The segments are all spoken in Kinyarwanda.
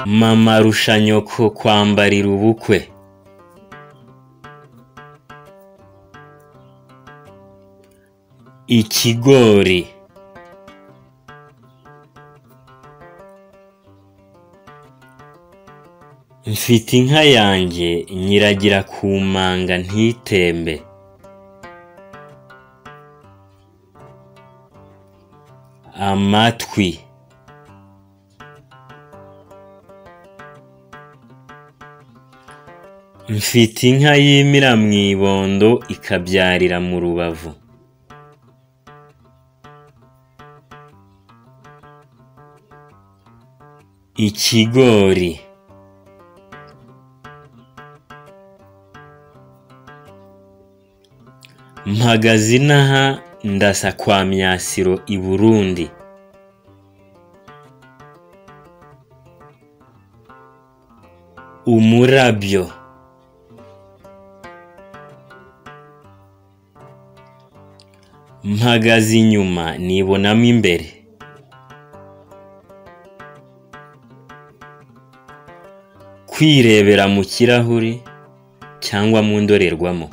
Mama arusha nyoko kwambarira ubukwe. Ikigori. Mfite inka yanjye nyiragira ku manga ntitembe. Amatwi. Mfite inka yimira mu ibondo ikabyarira mu rubavu. Ikigori. Mpagaze inaha ndasa kwa Myasiro i Burundi. Umurabyo. Mpagaze inyuma nibonamo imbere. Kwirebera mu kirahuri cyangwa mu ndorerwamo.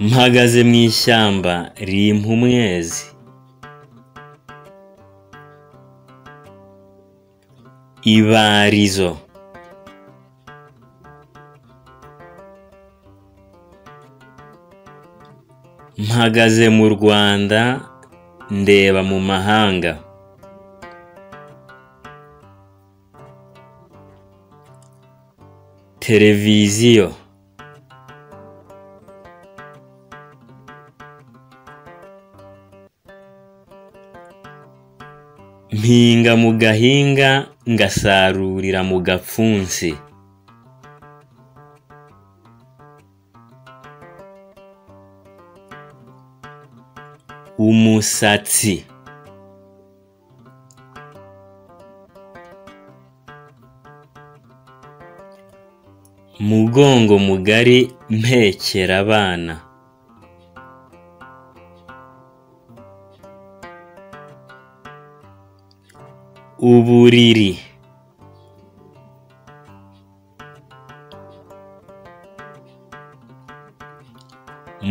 Mpagaze mu ishyamba rimpa umwezi. Ibarizo. Mpagaze mu Rwanda ndeba mu mahanga. Televiziyo. Mpinga mu gahinga ngasarurira mu gapfunsi. Umusatsi. Mugongo mugari mpekera abana. Uburiri.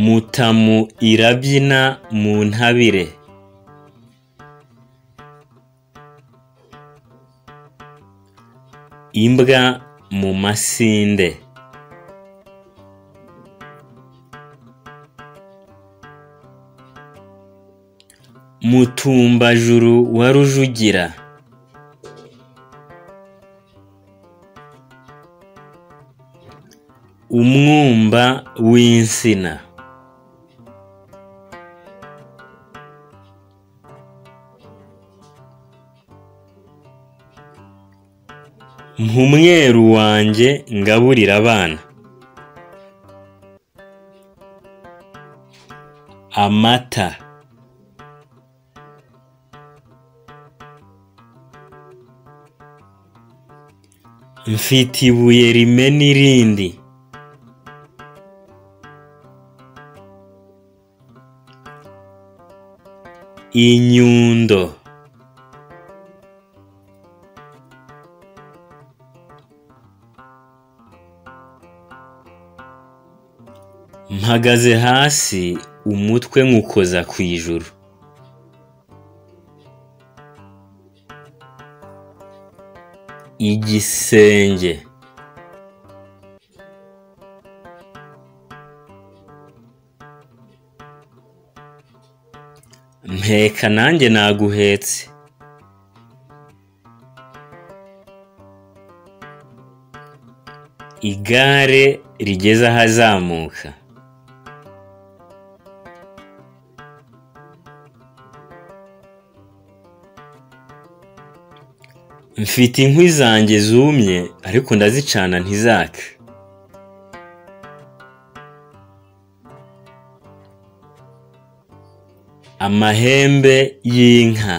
Mutamu irabyina mu ntabire. Imbwa mu masinde. Mutumbajuru wa Rujugira. Umwumba w'insina. Umweru wanjye ngaburira abana. Amata. Mfite ibuye rimena irindi. Inyundo. Mpagaze hasi umutwe nywukoza ku ijuru. Igisenge. Mpeka nanjye naguhetse. Igare rigeze ahazamuka. Mfite inkwi zanjye zumye ariko ndazicana ntizake. Amahembe y'inka.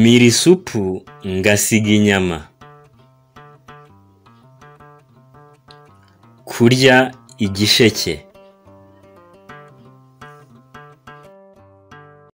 Mirisupu ngasiga inyama. kurya igisheke